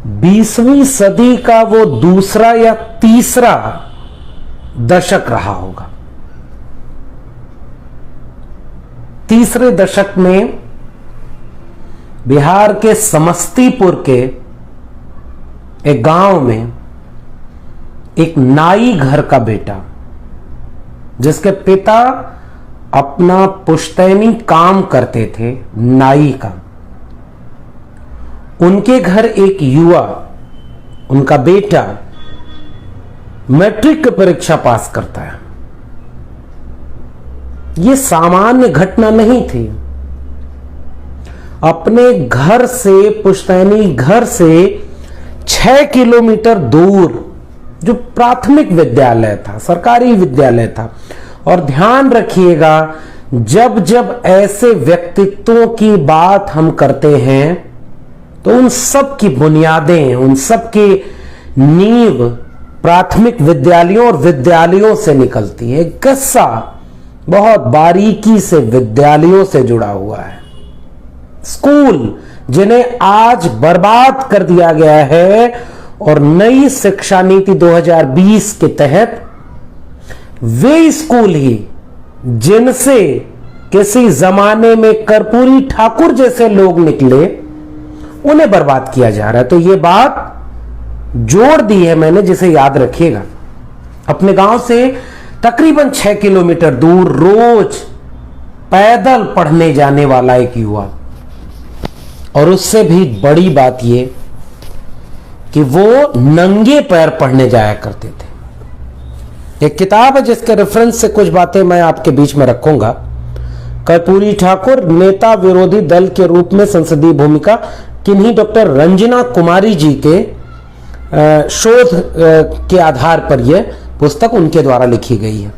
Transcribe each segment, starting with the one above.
20वीं सदी का वो दूसरा या तीसरा दशक रहा होगा। तीसरे दशक में बिहार के समस्तीपुर के एक गांव में एक नाई घर का बेटा, जिसके पिता अपना पुश्तैनी काम करते थे नाई का, उनके घर एक युवा, उनका बेटा मैट्रिक की परीक्षा पास करता है। यह सामान्य घटना नहीं थी। अपने घर से, पुश्तैनी घर से 6 किलोमीटर दूर जो प्राथमिक विद्यालय था, सरकारी विद्यालय था। और ध्यान रखिएगा, जब जब ऐसे व्यक्तित्वों की बात हम करते हैं तो उन सब की बुनियादें, उन सब की नींव प्राथमिक विद्यालयों और विद्यालयों से निकलती है। किस्सा बहुत बारीकी से विद्यालयों से जुड़ा हुआ है। स्कूल जिन्हें आज बर्बाद कर दिया गया है, और नई शिक्षा नीति 2020 के तहत वे स्कूल ही जिनसे किसी जमाने में कर्पूरी ठाकुर जैसे लोग निकले, उन्हें बर्बाद किया जा रहा है। तो ये बात जोड़ दी है मैंने, जिसे याद रखिएगा। अपने गांव से तकरीबन 6 किलोमीटर दूर रोज पैदल पढ़ने जाने वाला एक युवा, और उससे भी बड़ी बात यह कि वो नंगे पैर पढ़ने जाया करते थे। एक किताब है जिसके रेफरेंस से कुछ बातें मैं आपके बीच में रखूंगा। कर्पूरी ठाकुर, नेता विरोधी दल के रूप में संसदीय भूमिका, किन्हीं डॉक्टर रंजना कुमारी जी के शोध के आधार पर यह पुस्तक उनके द्वारा लिखी गई है,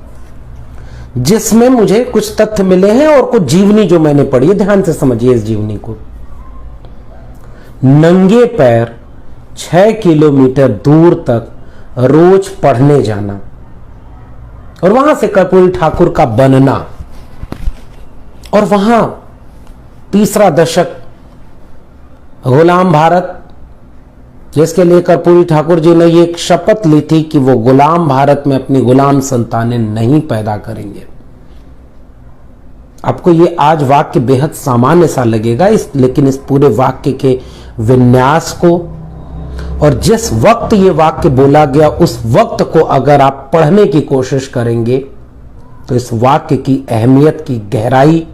जिसमें मुझे कुछ तथ्य मिले हैं और कुछ जीवनी जो मैंने पढ़ी है। ध्यान से समझिए इस जीवनी को। नंगे पैर 6 किलोमीटर दूर तक रोज पढ़ने जाना, और वहां से कर्पूरी ठाकुर का बनना, और वहां तीसरा दशक गुलाम भारत, जिसके लिए कर्पूरी ठाकुर जी ने ये एक शपथ ली थी कि वो गुलाम भारत में अपनी गुलाम संतानें नहीं पैदा करेंगे। आपको ये आज वाक्य बेहद सामान्य सा लगेगा, लेकिन इस पूरे वाक्य के विन्यास को और जिस वक्त ये वाक्य बोला गया उस वक्त को अगर आप पढ़ने की कोशिश करेंगे तो इस वाक्य की अहमियत की गहराई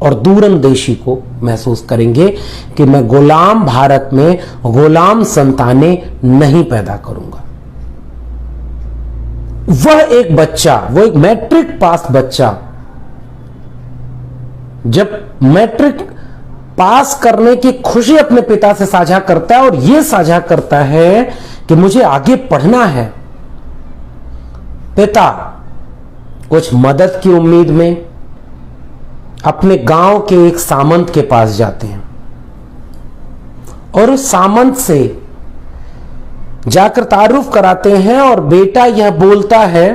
और दूरंदेशी को महसूस करेंगे कि मैं गुलाम भारत में गुलाम संतानें नहीं पैदा करूंगा। वह एक बच्चा, वो एक मैट्रिक पास बच्चा, जब मैट्रिक पास करने की खुशी अपने पिता से साझा करता है और यह साझा करता है कि मुझे आगे पढ़ना है, पिता कुछ मदद की उम्मीद में अपने गांव के एक सामंत के पास जाते हैं, और उस सामंत से जाकर तारुफ कराते हैं, और बेटा यह बोलता है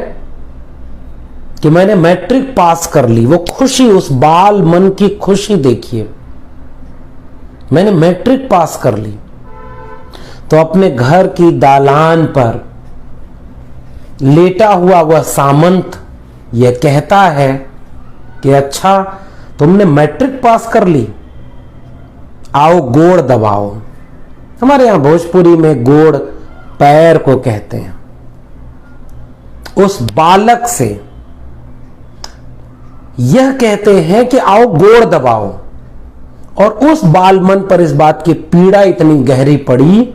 कि मैंने मैट्रिक पास कर ली। वो खुशी, उस बाल मन की खुशी देखिए, मैंने मैट्रिक पास कर ली। तो अपने घर की दालान पर लेटा हुआ वह सामंत यह कहता है कि अच्छा तुमने मैट्रिक पास कर ली, आओ गोड़ दबाओ। हमारे यहां भोजपुरी में गोड़ पैर को कहते हैं। उस बालक से यह कहते हैं कि आओ गोड़ दबाओ, और उस बालमन पर इस बात की पीड़ा इतनी गहरी पड़ी,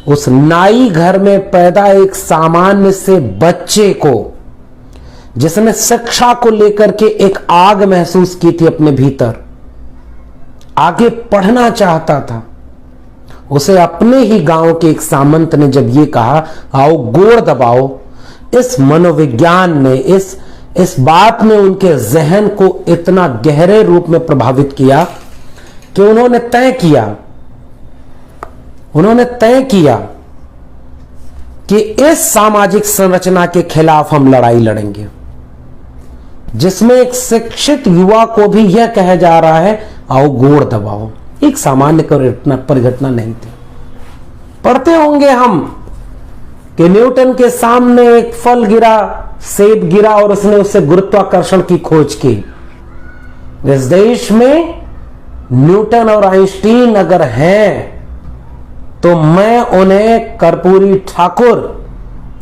उस नाई घर में पैदा एक सामान्य से बच्चे को, जिसने शिक्षा को लेकर के एक आग महसूस की थी अपने भीतर, आगे पढ़ना चाहता था, उसे अपने ही गांव के एक सामंत ने जब ये कहा आओ गोड़ दबाओ, इस मनोविज्ञान ने, इस बात ने उनके जहन को इतना गहरे रूप में प्रभावित किया कि उन्होंने तय किया कि इस सामाजिक संरचना के खिलाफ हम लड़ाई लड़ेंगे, जिसमें एक शिक्षित युवा को भी यह कहा जा रहा है आओ गोड़ दबाओ। एक सामान्य परिघटना नहीं थी। पढ़ते होंगे हम कि न्यूटन के सामने एक फल गिरा, सेब गिरा, और उसने उससे गुरुत्वाकर्षण की खोज की। इस देश में न्यूटन और आइंस्टीन अगर हैं तो मैं उन्हें कर्पूरी ठाकुर,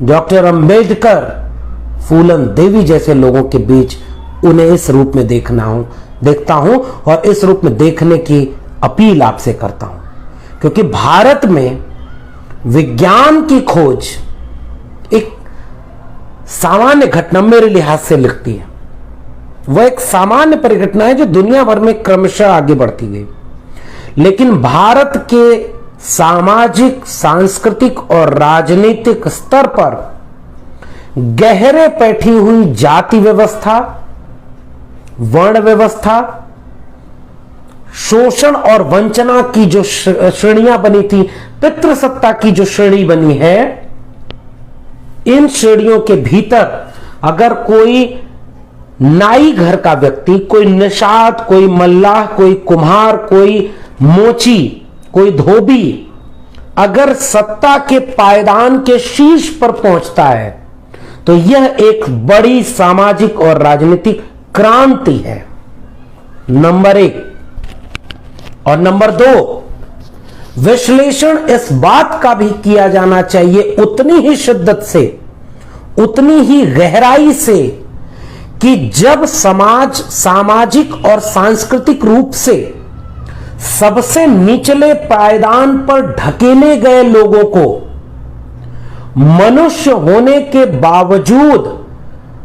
डॉक्टर अंबेडकर, फूलन देवी जैसे लोगों के बीच उन्हें इस रूप में देखता हूं और इस रूप में देखने की अपील आपसे करता हूं, क्योंकि भारत में विज्ञान की खोज एक सामान्य घटना मेरे लिहाज से लगती है। वह एक सामान्य परिघटना है जो दुनिया भर में क्रमशः आगे बढ़ती गई, लेकिन भारत के सामाजिक, सांस्कृतिक और राजनीतिक स्तर पर गहरे बैठी हुई जाति व्यवस्था, वर्ण व्यवस्था, शोषण और वंचना की जो श्रेणियां बनी थी, पितृसत्ता की जो श्रेणी बनी है, इन श्रेणियों के भीतर अगर कोई नाई घर का व्यक्ति, कोई निषाद, कोई मल्लाह, कोई कुम्हार, कोई मोची, कोई धोबी अगर सत्ता के पायदान के शीर्ष पर पहुंचता है तो यह एक बड़ी सामाजिक और राजनीतिक क्रांति है, नंबर 1। और नंबर 2, विश्लेषण इस बात का भी किया जाना चाहिए उतनी ही शिद्दत से, उतनी ही गहराई से, कि जब समाज सामाजिक और सांस्कृतिक रूप से सबसे निचले पायदान पर ढकेले गए लोगों को मनुष्य होने के बावजूद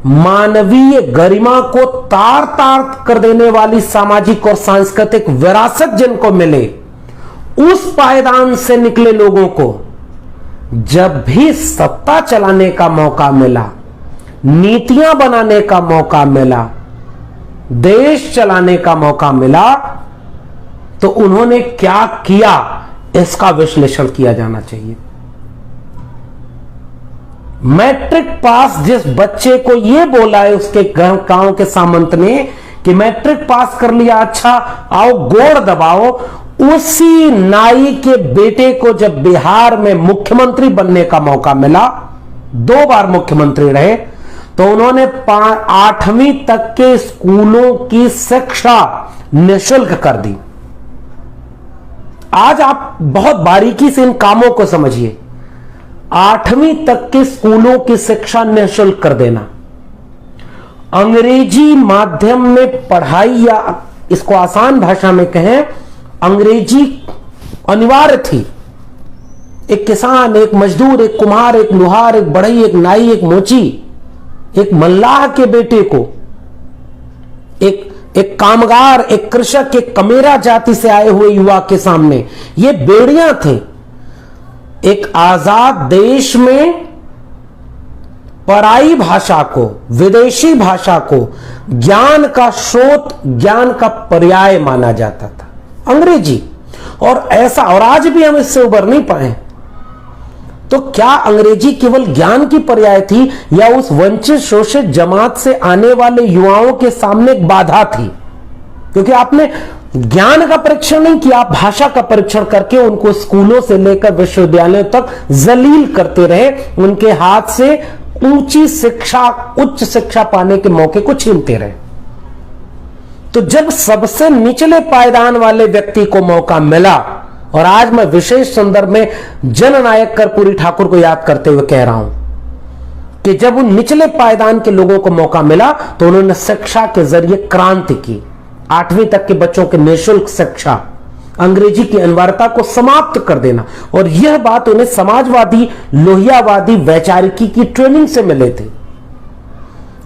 मानवीय गरिमा को तार तार कर देने वाली सामाजिक और सांस्कृतिक विरासत जिनको मिले, उस पायदान से निकले लोगों को जब भी सत्ता चलाने का मौका मिला, नीतियां बनाने का मौका मिला, देश चलाने का मौका मिला, तो उन्होंने क्या किया, इसका विश्लेषण किया जाना चाहिए। मैट्रिक पास जिस बच्चे को यह बोला है उसके गांव के सामंत ने कि मैट्रिक पास कर लिया, अच्छा आओ गोड़ दबाओ, उसी नाई के बेटे को जब बिहार में मुख्यमंत्री बनने का मौका मिला, 2 बार मुख्यमंत्री रहे, तो उन्होंने 8वीं तक के स्कूलों की शिक्षा निःशुल्क कर दी। आज आप बहुत बारीकी से इन कामों को समझिए। 8वीं तक के स्कूलों की शिक्षा निःशुल्क कर देना, अंग्रेजी माध्यम में पढ़ाई, या इसको आसान भाषा में कहें, अंग्रेजी अनिवार्य थी। एक किसान, एक मजदूर, एक कुम्हार, एक लुहार, एक बढ़ई, एक नाई, एक मोची, एक मल्लाह के बेटे को, एक कामगार, एक कृषक, एक कमेरा जाति से आए हुए युवा के सामने ये बेड़ियां थे। एक आजाद देश में पराई भाषा को, विदेशी भाषा को ज्ञान का स्रोत, ज्ञान का पर्याय माना जाता था, अंग्रेजी। और ऐसा, और आज भी हम इससे उबर नहीं पाए। तो क्या अंग्रेजी केवल ज्ञान की पर्याय थी, या उस वंचित शोषित जमात से आने वाले युवाओं के सामने एक बाधा थी? क्योंकि आपने ज्ञान का परीक्षण नहीं किया, आप भाषा का परीक्षण करके उनको स्कूलों से लेकर विश्वविद्यालयों तक जलील करते रहे, उनके हाथ से ऊंची शिक्षा, उच्च शिक्षा पाने के मौके को छीनते रहे। तो जब सबसे निचले पायदान वाले व्यक्ति को मौका मिला, और आज मैं विशेष संदर्भ में जननायक कर्पूरी ठाकुर को याद करते हुए कह रहा हूं कि जब उन निचले पायदान के लोगों को मौका मिला तो उन्होंने शिक्षा के जरिए क्रांति की। 8वीं तक के बच्चों के निःशुल्क शिक्षा, अंग्रेजी की अनिवार्यता को समाप्त कर देना, और यह बात उन्हें समाजवादी, लोहियावादी वैचारिकी की ट्रेनिंग से मिले थे।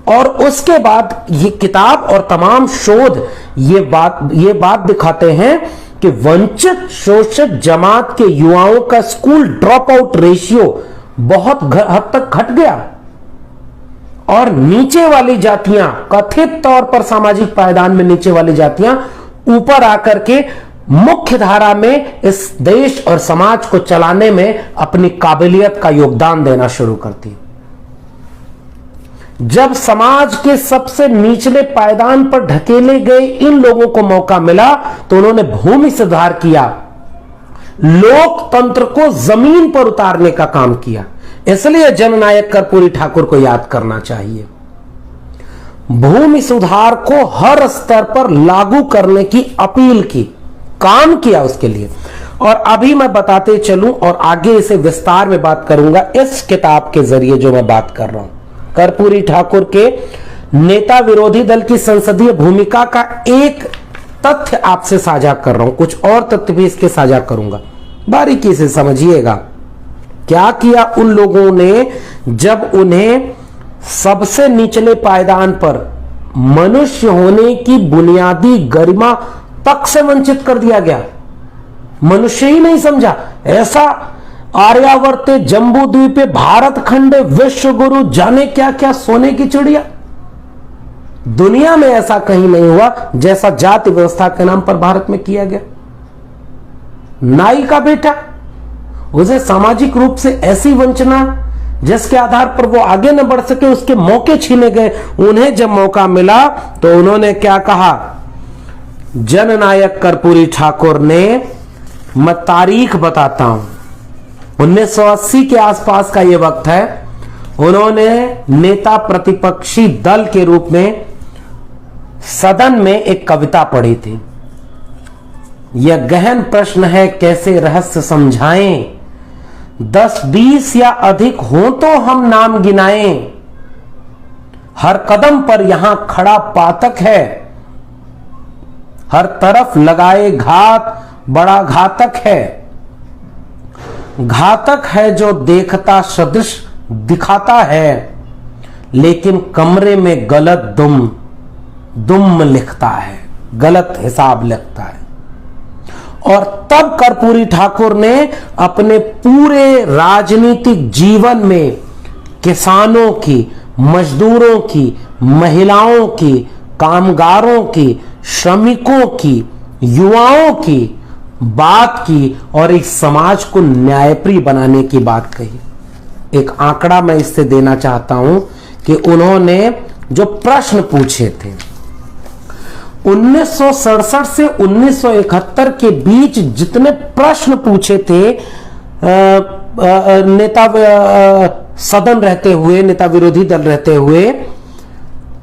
और उसके बाद ये किताब और तमाम शोध ये बात दिखाते हैं कि वंचित शोषित जमात के युवाओं का स्कूल ड्रॉप आउट रेशियो बहुत हद तक घट गया, और नीचे वाली जातियां, कथित तौर पर सामाजिक पायदान में नीचे वाली जातियां ऊपर आकर के मुख्य धारा में इस देश और समाज को चलाने में अपनी काबिलियत का योगदान देना शुरू करती। जब समाज के सबसे निचले पायदान पर ढकेले गए इन लोगों को मौका मिला तो उन्होंने भूमि सुधार किया, लोकतंत्र को जमीन पर उतारने का काम किया। इसलिए जननायक कर्पूरी ठाकुर को याद करना चाहिए। भूमि सुधार को हर स्तर पर लागू करने की अपील की, काम किया उसके लिए। और अभी मैं बताते चलूं और आगे इसे विस्तार में बात करूंगा इस किताब के जरिए जो मैं बात कर रहा हूं, कर्पूरी ठाकुर के नेता विरोधी दल की संसदीय भूमिका का एक तथ्य आपसे साझा कर रहा हूं, कुछ और तथ्य भी इसके साझा करूंगा, बारीकी से समझिएगा। क्या किया उन लोगों ने जब उन्हें सबसे निचले पायदान पर मनुष्य होने की बुनियादी गरिमा तक से वंचित कर दिया गया, मनुष्य ही नहीं समझा। ऐसा आर्यावर्ते, जम्बू द्वीपे, भारत खंडे, विश्व गुरु, जाने क्या क्या सोने की चिड़िया, दुनिया में ऐसा कहीं नहीं हुआ जैसा जाति व्यवस्था के नाम पर भारत में किया गया। नाई का बेटा, उसे सामाजिक रूप से ऐसी वंचना जिसके आधार पर वो आगे न बढ़ सके, उसके मौके छीने गए। उन्हें जब मौका मिला तो उन्होंने क्या कहा, जननायक कर्पूरी ठाकुर ने, मैं तारीख बताता हूं, 1980 के आसपास का यह वक्त है, उन्होंने नेता प्रतिपक्षी दल के रूप में सदन में एक कविता पढ़ी थी। यह गहन प्रश्न है कैसे रहस्य समझाएं, 10-20 या अधिक हो तो हम नाम गिनाएं, हर कदम पर यहां खड़ा पातक है, हर तरफ लगाए घात बड़ा घातक है, घातक है जो देखता सदृश दिखाता है, लेकिन कमरे में गलत दुम लिखता है, गलत हिसाब लिखता है। और तब कर्पूरी ठाकुर ने अपने पूरे राजनीतिक जीवन में किसानों की, मजदूरों की, महिलाओं की, कामगारों की, श्रमिकों की, युवाओं की बात की और इस समाज को न्यायप्रिय बनाने की बात कही। एक आंकड़ा मैं इससे देना चाहता हूं कि उन्होंने जो प्रश्न पूछे थे 1967 से 1971 के बीच, जितने प्रश्न पूछे थे नेता सदन रहते हुए, नेता विरोधी दल रहते हुए,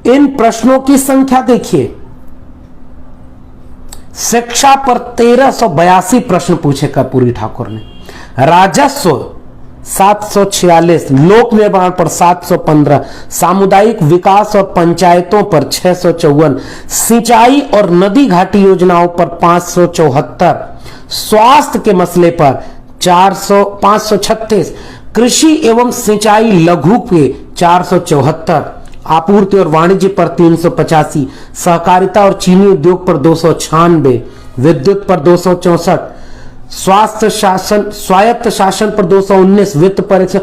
इन प्रश्नों की संख्या देखिए। शिक्षा पर 1382 प्रश्न पूछे कर्पूरी ठाकुर ने, राजस्व 746, लोक निर्माण पर 715, सामुदायिक विकास और पंचायतों पर 654, सिंचाई और नदी घाटी योजनाओं पर 574, स्वास्थ्य के मसले पर 536, कृषि एवं सिंचाई लघु पे 474, आपूर्ति और वाणिज्य पर 385, सहकारिता और चीनी उद्योग पर 296, विद्युत पर 264, स्वायत्त शासन पर 219, वित्त पर 100।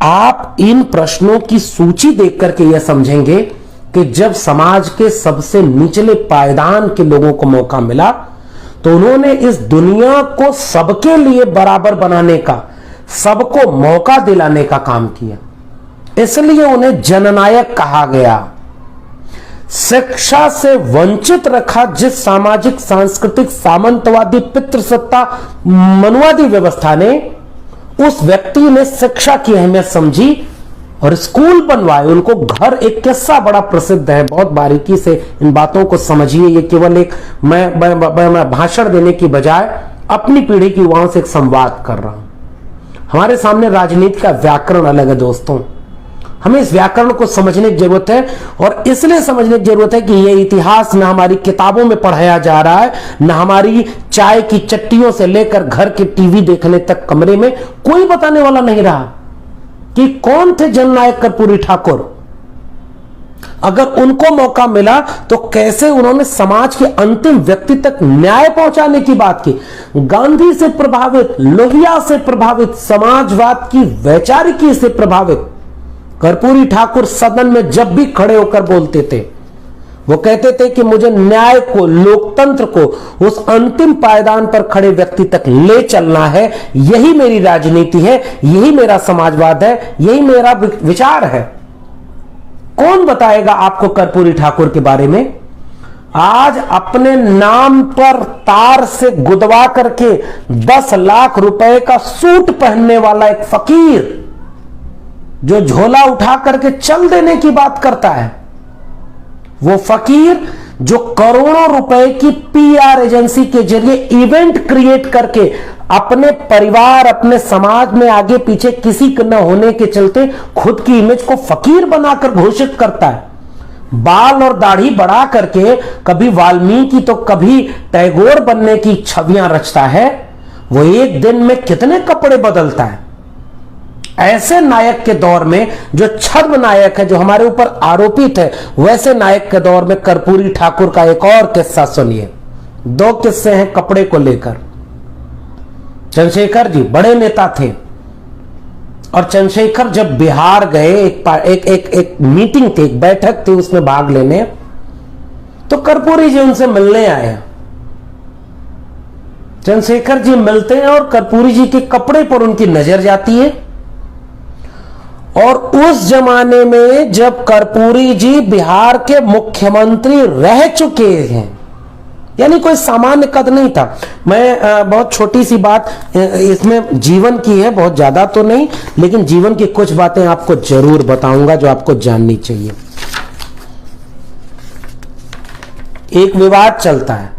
आप इन प्रश्नों की सूची देख करके यह समझेंगे कि जब समाज के सबसे निचले पायदान के लोगों को मौका मिला तो उन्होंने इस दुनिया को सबके लिए बराबर बनाने का, सबको मौका दिलाने का काम किया। इसलिए उन्हें जननायक कहा गया। शिक्षा से वंचित रखा जिस सामाजिक सांस्कृतिक सामंतवादी पितृसत्ता मनुवादी व्यवस्था ने, उस व्यक्ति ने शिक्षा की अहमियत समझी और स्कूल बनवाए। उनको घर, एक किस्सा बड़ा प्रसिद्ध है, बहुत बारीकी से इन बातों को समझिए। ये केवल एक मैं भाषण देने की बजाय अपनी पीढ़ी की युवाओं से एक संवाद कर रहा हूं। हमारे सामने राजनीति का व्याकरण अलग है दोस्तों, हमें इस व्याकरण को समझने की जरूरत है। और इसलिए समझने की जरूरत है कि यह इतिहास न हमारी किताबों में पढ़ाया जा रहा है, न हमारी चाय की चट्टियों से लेकर घर के टीवी देखने तक कमरे में कोई बताने वाला नहीं रहा कि कौन थे जननायक कर्पूरी ठाकुर। अगर उनको मौका मिला तो कैसे उन्होंने समाज के अंतिम व्यक्ति तक न्याय पहुंचाने की बात की। गांधी से प्रभावित, लोहिया से प्रभावित, समाजवाद की वैचारिकी से प्रभावित कर्पूरी ठाकुर सदन में जब भी खड़े होकर बोलते थे, वो कहते थे कि मुझे न्याय को, लोकतंत्र को उस अंतिम पायदान पर खड़े व्यक्ति तक ले चलना है। यही मेरी राजनीति है, यही मेरा समाजवाद है, यही मेरा विचार है। कौन बताएगा आपको कर्पूरी ठाकुर के बारे में? आज अपने नाम पर तार से गुदवा करके 10 लाख रुपए का सूट पहनने वाला एक फकीर जो झोला उठा करके चल देने की बात करता है, वो फकीर जो करोड़ों रुपए की पीआर एजेंसी के जरिए इवेंट क्रिएट करके अपने परिवार, अपने समाज में आगे पीछे किसी के न होने के चलते खुद की इमेज को फकीर बनाकर घोषित करता है, बाल और दाढ़ी बढ़ा करके कभी वाल्मीकि तो कभी टैगोर बनने की छवियां रचता है, वो एक दिन में कितने कपड़े बदलता है। ऐसे नायक के दौर में जो छद्म नायक है, जो हमारे ऊपर आरोपित है, वैसे नायक के दौर में कर्पूरी ठाकुर का एक और किस्सा सुनिए। 2 किस्से हैं कपड़े को लेकर। चंद्रशेखर जी बड़े नेता थे और चंद्रशेखर जब बिहार गए, एक मीटिंग थी, एक बैठक थी, उसमें भाग लेने, तो कर्पूरी जी उनसे मिलने आए। चंद्रशेखर जी मिलते हैं और कर्पूरी जी के कपड़े पर उनकी नजर जाती है। और उस जमाने में जब कर्पूरी जी बिहार के मुख्यमंत्री रह चुके हैं, यानी कोई सामान्य कद नहीं था। मैं बहुत छोटी सी बात इसमें जीवन की है, बहुत ज्यादा तो नहीं, लेकिन जीवन की कुछ बातें आपको जरूर बताऊंगा जो आपको जाननी चाहिए। एक विवाद चलता है,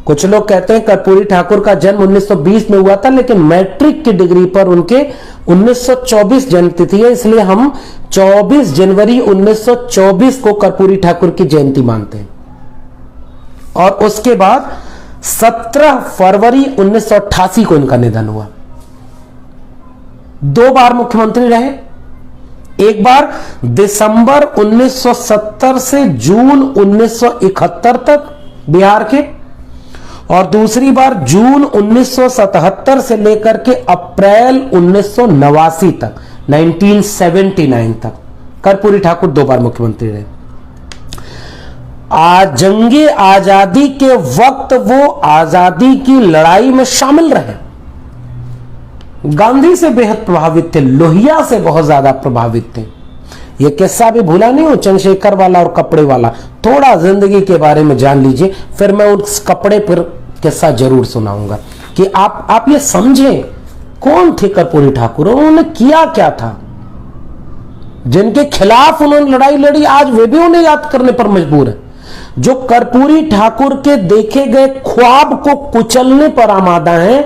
कुछ लोग कहते हैं कर्पूरी ठाकुर का जन्म 1920 में हुआ था, लेकिन मैट्रिक की डिग्री पर उनके 1924 जन्म तिथि है, इसलिए हम 24 जनवरी 1924 को कर्पूरी ठाकुर की जयंती मानते हैं। और उसके बाद 17 फरवरी 1988 को इनका निधन हुआ। 2 बार मुख्यमंत्री रहे, एक बार दिसंबर 1970 से जून 1971 तक बिहार के, और दूसरी बार जून 1977 से लेकर के अप्रैल 1989 तक, 1979 तक कर्पूरी ठाकुर 2 बार मुख्यमंत्री रहे। जंगे आजादी के वक्त वो आजादी की लड़ाई में शामिल रहे, गांधी से बेहद प्रभावित थे, लोहिया से बहुत ज्यादा प्रभावित थे। ये किस्सा भी भूला नहीं हूं, चंद्रशेखर वाला और कपड़े वाला। थोड़ा जिंदगी के बारे में जान लीजिए, फिर मैं उस कपड़े पर किस्सा जरूर सुनाऊंगा कि आप ये समझें कौन थे कर्पूरी ठाकुर, उन्होंने किया क्या था, जिनके खिलाफ उन्होंने लड़ाई लड़ी, आज वे भी उन्हें याद करने पर मजबूर है। जो कर्पूरी ठाकुर के देखे गए ख्वाब को कुचलने पर आमादा हैं,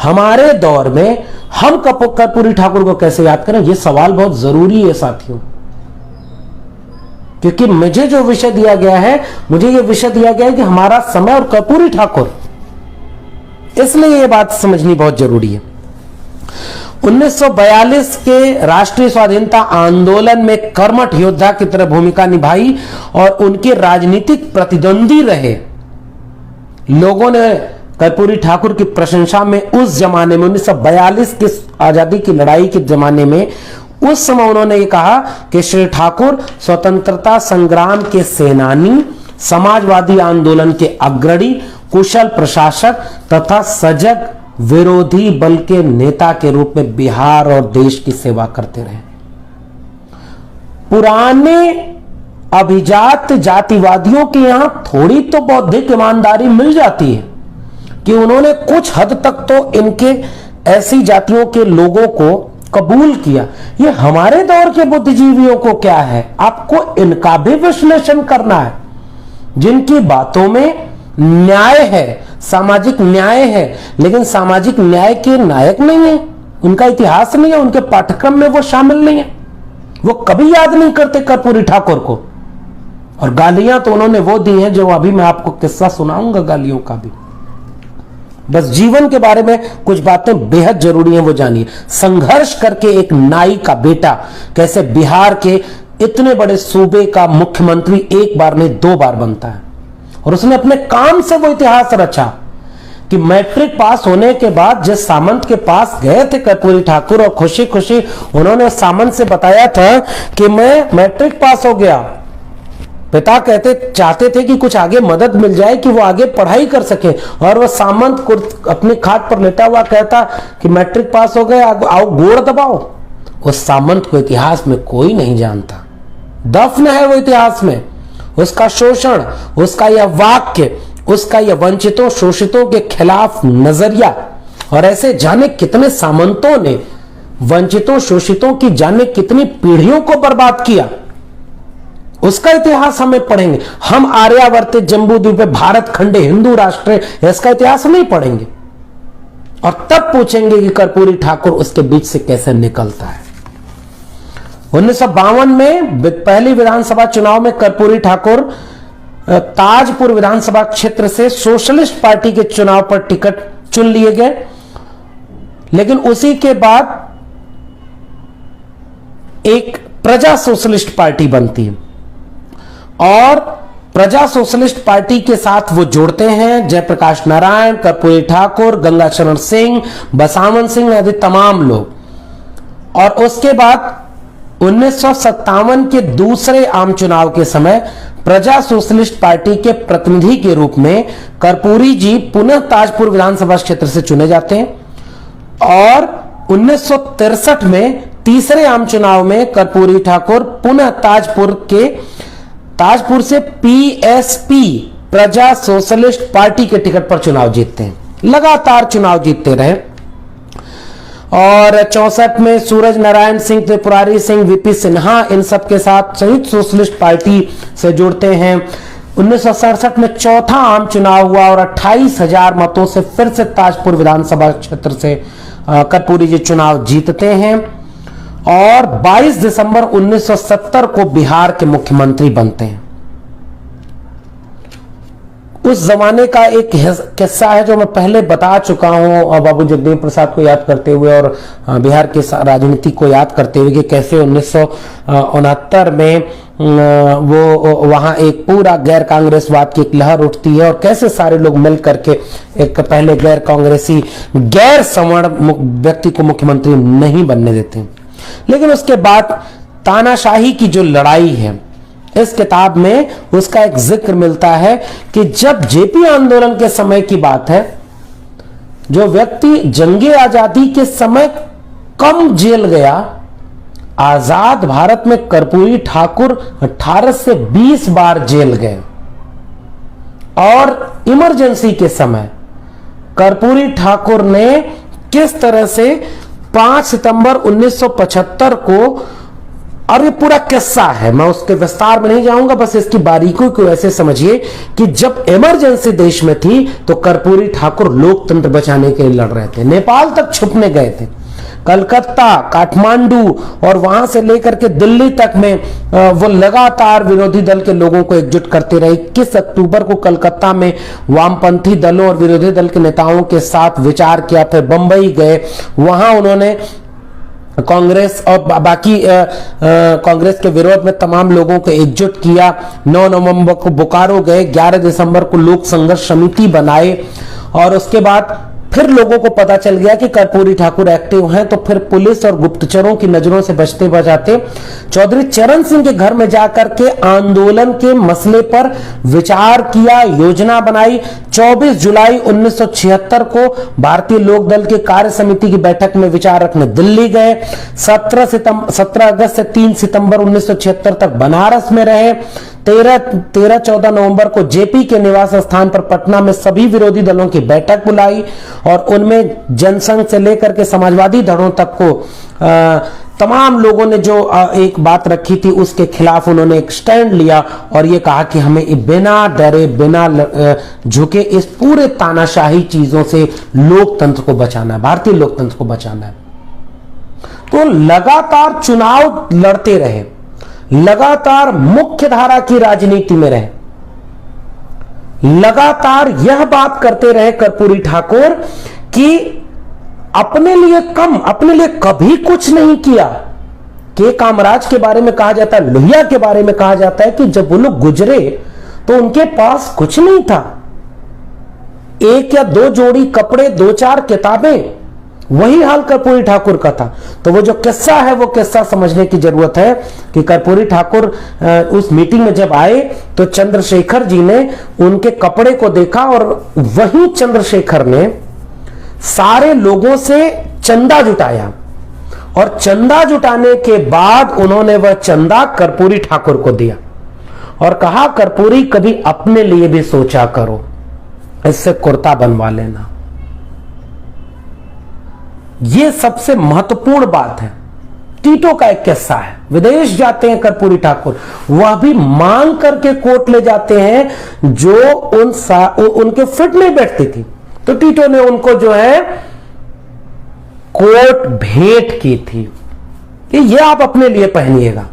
हमारे दौर में हम कर्पूरी ठाकुर को कैसे याद करें, यह सवाल बहुत जरूरी है साथियों। क्योंकि मुझे जो विषय दिया गया है, मुझे यह विषय दिया गया है कि हमारा समय और कर्पूरी ठाकुर, इसलिए यह बात समझनी बहुत जरूरी है। 1942 के राष्ट्रीय स्वाधीनता आंदोलन में कर्मठ योद्धा की तरह भूमिका निभाई और उनके राजनीतिक प्रतिद्वंदी रहे लोगों ने कर्पूरी ठाकुर की प्रशंसा में उस जमाने में 1942 की आजादी की लड़ाई के जमाने में उस समय उन्होंने ये कहा कि श्री ठाकुर स्वतंत्रता संग्राम के सेनानी, समाजवादी आंदोलन के अग्रणी, कुशल प्रशासक तथा सजग विरोधी बल के नेता के रूप में बिहार और देश की सेवा करते रहे। पुराने अभिजात जातिवादियों के यहां थोड़ी तो बौद्धिक ईमानदारी मिल जाती है कि उन्होंने कुछ हद तक तो इनके ऐसी जातियों के लोगों को कबूल किया। ये हमारे दौर के बुद्धिजीवियों को क्या है, आपको इनका भी विश्लेषण करना है, जिनकी बातों में न्याय है, सामाजिक न्याय है, लेकिन सामाजिक न्याय के नायक नहीं है, उनका इतिहास नहीं है, उनके पाठ्यक्रम में वो शामिल नहीं है, वो कभी याद नहीं करते कर्पूरी ठाकुर को। और गालियां तो उन्होंने वो दी हैं जो अभी मैं आपको किस्सा सुनाऊंगा गालियों का भी। बस जीवन के बारे में कुछ बातें बेहद जरूरी हैं, वो जानिए। संघर्ष करके एक नाई का बेटा कैसे बिहार के इतने बड़े सूबे का मुख्यमंत्री एक बार नहीं 2 बार बनता है, और उसने अपने काम से वो इतिहास रचा कि मैट्रिक पास होने के बाद जिस सामंत के पास गए थे कर्पूरी ठाकुर और खुशी खुशी उन्होंने सामंत से बताया था कि मैं मैट्रिक पास हो गया, पिता चाहते थे कि कुछ आगे मदद मिल जाए कि वो आगे पढ़ाई कर सके, और वह सामंत को अपनी खाट पर लेटा हुआ कहता कि मैट्रिक पास हो गए, आओ गोड़ दबाओ। उस सामंत को इतिहास में कोई नहीं जानता, दफन है वो इतिहास में। उसका शोषण, उसका यह वाक्य, उसका यह वंचितों शोषितों के खिलाफ नजरिया, और ऐसे जाने कितने सामंतों ने वंचितों शोषितों की जाने कितनी पीढ़ियों को बर्बाद किया, उसका इतिहास हमें पढ़ेंगे। हम आर्यावर्त जम्बू द्वीप भारत खंडे हिंदू राष्ट्र, इसका इतिहास नहीं पढ़ेंगे और तब पूछेंगे कि कर्पूरी ठाकुर उसके बीच से कैसे निकलता है। 1952 में पहली विधानसभा चुनाव में कर्पूरी ठाकुर ताजपुर विधानसभा क्षेत्र से सोशलिस्ट पार्टी के चुनाव पर टिकट चुन लिए गए, लेकिन उसी के बाद एक प्रजा सोशलिस्ट पार्टी बनती है और प्रजा सोशलिस्ट पार्टी के साथ वो जोड़ते हैं जयप्रकाश नारायण, कर्पूरी ठाकुर, गंगाचरण सिंह, बसावन सिंह आदि तमाम लोग। और उसके बाद 1957 के दूसरे आम चुनाव के समय प्रजा सोशलिस्ट पार्टी के प्रतिनिधि के रूप में कर्पूरी जी पुनः ताजपुर विधानसभा क्षेत्र से चुने जाते हैं और 1963 में तीसरे आम चुनाव में कर्पूरी ठाकुर पुनः ताजपुर से पीएसपी प्रजा सोशलिस्ट पार्टी के टिकट पर चुनाव जीतते हैं। लगातार चुनाव जीतते रहे और 64 में सूरज नारायण सिंह, त्रिपुरारी सिंह, वीपी सिन्हा इन सब के साथ संयुक्त सोशलिस्ट पार्टी से जुड़ते हैं। 1967 में चौथा आम चुनाव हुआ और 28,000 मतों से फिर से ताजपुर विधानसभा क्षेत्र से कर्पूरी जी चुनाव जीतते हैं और 22 दिसंबर 1970 को बिहार के मुख्यमंत्री बनते हैं। उस जमाने का एक किस्सा है जो मैं पहले बता चुका हूं बाबू जगदेव प्रसाद को याद करते हुए और बिहार के राजनीति को याद करते हुए कि कैसे 1969 में वो वहां एक पूरा गैर कांग्रेसवाद की एक लहर उठती है और कैसे सारे लोग मिल करके एक पहले गैर कांग्रेसी गैर सवर्ण व्यक्ति को मुख्यमंत्री नहीं बनने देते हैं। लेकिन उसके बाद तानाशाही की जो लड़ाई है इस किताब में उसका एक जिक्र मिलता है कि जब जेपी आंदोलन के समय की बात है, जो व्यक्ति जंगे आजादी के समय कम जेल गया, आजाद भारत में कर्पूरी ठाकुर 18 से 20 बार जेल गए और इमरजेंसी के समय कर्पूरी ठाकुर ने किस तरह से 5 सितंबर 1975 को, और ये पूरा किस्सा है, मैं उसके विस्तार में नहीं जाऊंगा, बस इसकी बारीकियों को ऐसे समझिए कि जब इमरजेंसी देश में थी तो कर्पूरी ठाकुर लोकतंत्र बचाने के लिए लड़ रहे थे। नेपाल तक छुपने गए थे, कलकत्ता, काठमांडू और वहां से लेकर के दिल्ली तक में वो लगातार विरोधी दल के लोगों को एकजुट करते रहे। 21 अक्टूबर को कलकत्ता में वामपंथी दलों और विरोधी दल के नेताओं के साथ विचार किया, फिर बंबई गए, वहां उन्होंने कांग्रेस और बाकी कांग्रेस के विरोध में तमाम लोगों को एकजुट किया। 9 नवंबर को बोकारो गए, 11 दिसंबर को लोक संघर्ष समिति बनाए और उसके बाद फिर लोगों को पता चल गया कि कर्पूरी ठाकुर एक्टिव हैं, तो फिर पुलिस और गुप्तचरों की नजरों से बचते बचाते चौधरी चरण सिंह के घर में जाकर के आंदोलन के मसले पर विचार किया, योजना बनाई। 24 जुलाई 1976 को भारतीय लोकदल के कार्य समिति की बैठक में विचार रखने दिल्ली गए। 17 अगस्त से 3 सितंबर 1976 तक बनारस में रहे। 13-14 नवंबर को जेपी के निवास स्थान पर पटना में सभी विरोधी दलों की बैठक बुलाई और उनमें जनसंघ से लेकर के समाजवादी धड़ों तक को तमाम लोगों ने जो एक बात रखी थी उसके खिलाफ उन्होंने एक स्टैंड लिया और ये कहा कि हमें बिना डरे बिना झुके इस पूरे तानाशाही चीजों से लोकतंत्र को बचाना है, भारतीय लोकतंत्र को बचाना है। तो लगातार चुनाव लड़ते रहे, लगातार मुख्य धारा की राजनीति में रहे, लगातार यह बात करते रहे कर्पूरी ठाकुर कि अपने लिए कभी कुछ नहीं किया। के कामराज के बारे में कहा जाता है, लोहिया के बारे में कहा जाता है कि जब वो लोग गुजरे तो उनके पास कुछ नहीं था, 1 या 2 जोड़ी कपड़े, 2-4 किताबें, वही हाल कर्पूरी ठाकुर का था। तो वो जो किस्सा है वो किस्सा समझने की जरूरत है कि कर्पूरी ठाकुर उस मीटिंग में जब आए तो चंद्रशेखर जी ने उनके कपड़े को देखा और वही चंद्रशेखर ने सारे लोगों से चंदा जुटाया और चंदा जुटाने के बाद उन्होंने वह चंदा कर्पूरी ठाकुर को दिया और कहा, कर्पूरी कभी अपने लिए भी सोचा करो, इससे कुर्ता बनवा लेना। यह सबसे महत्वपूर्ण बात है। टीटो का एक किस्सा है, विदेश जाते हैं कर्पूरी ठाकुर, वह भी मांग करके कोट ले जाते हैं जो उनके फिट नहीं बैठती थी, तो टीटो ने उनको जो है कोट भेंट की थी कि यह आप अपने लिए पहनिएगा।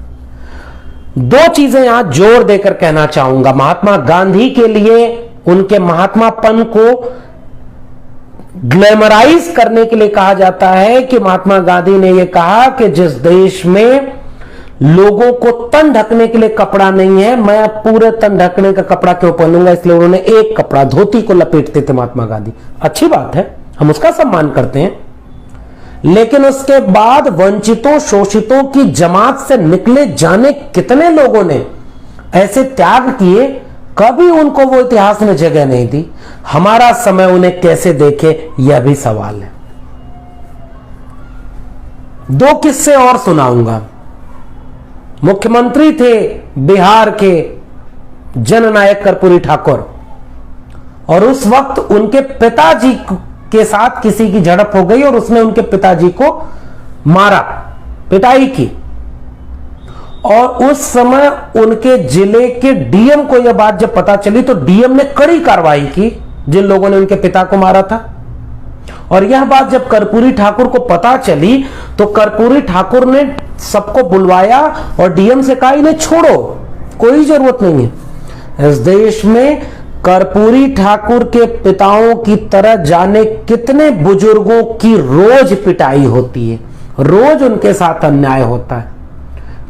दो चीजें यहां जोर देकर कहना चाहूंगा। महात्मा गांधी के लिए उनके महात्मापन को ग्लैमराइज करने के लिए कहा जाता है कि महात्मा गांधी ने यह कहा कि जिस देश में लोगों को तन ढकने के लिए कपड़ा नहीं है, मैं पूरे तन ढकने का कपड़ा क्यों पहनूंगा, इसलिए उन्होंने एक कपड़ा धोती को लपेटते थे महात्मा गांधी। अच्छी बात है, हम उसका सम्मान करते हैं, लेकिन उसके बाद वंचितों शोषितों की जमात से निकले जाने कितने लोगों ने ऐसे त्याग किए, कभी उनको वो इतिहास में जगह नहीं दी। हमारा समय उन्हें कैसे देखे, यह भी सवाल है। दो किस्से और सुनाऊंगा। मुख्यमंत्री थे बिहार के जननायक कर्पूरी ठाकुर, और उस वक्त उनके पिताजी के साथ किसी की झड़प हो गई और उसने उनके पिताजी को मारा, पिटाई की। और उस समय उनके जिले के डीएम को यह बात जब पता चली तो डीएम ने कड़ी कार्रवाई की जिन लोगों ने उनके पिता को मारा था। और यह बात जब कर्पूरी ठाकुर को पता चली तो कर्पूरी ठाकुर ने सबको बुलवाया और डीएम से कहा, इन्हें छोड़ो, कोई जरूरत नहीं है। इस देश में कर्पूरी ठाकुर के पिताओं की तरह जाने कितने बुजुर्गों की रोज पिटाई होती है, रोज उनके साथ अन्याय होता है।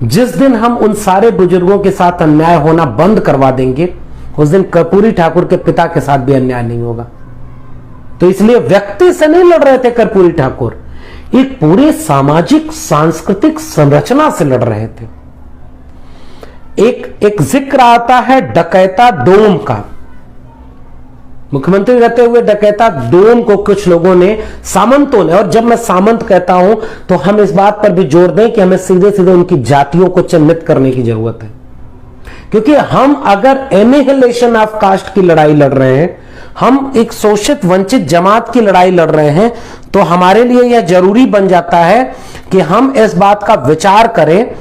जिस दिन हम उन सारे बुजुर्गों के साथ अन्याय होना बंद करवा देंगे, उस दिन कर्पूरी ठाकुर के पिता के साथ भी अन्याय नहीं होगा। तो इसलिए व्यक्ति से नहीं लड़ रहे थे कर्पूरी ठाकुर, एक पूरी सामाजिक सांस्कृतिक संरचना से लड़ रहे थे। एक जिक्र आता है डकैता डोम का। मुख्यमंत्री रहते हुए डकैता डोम को कुछ लोगों ने, सामंतों ने, और जब मैं सामंत कहता हूं तो हम इस बात पर भी जोर दें कि हमें सीधे सीधे उनकी जातियों को चिन्हित करने की जरूरत है, क्योंकि हम अगर एनिहिलेशन ऑफ कास्ट की लड़ाई लड़ रहे हैं, हम एक शोषित वंचित जमात की लड़ाई लड़ रहे हैं, तो हमारे लिए यह जरूरी बन जाता है कि हम इस बात का विचार करें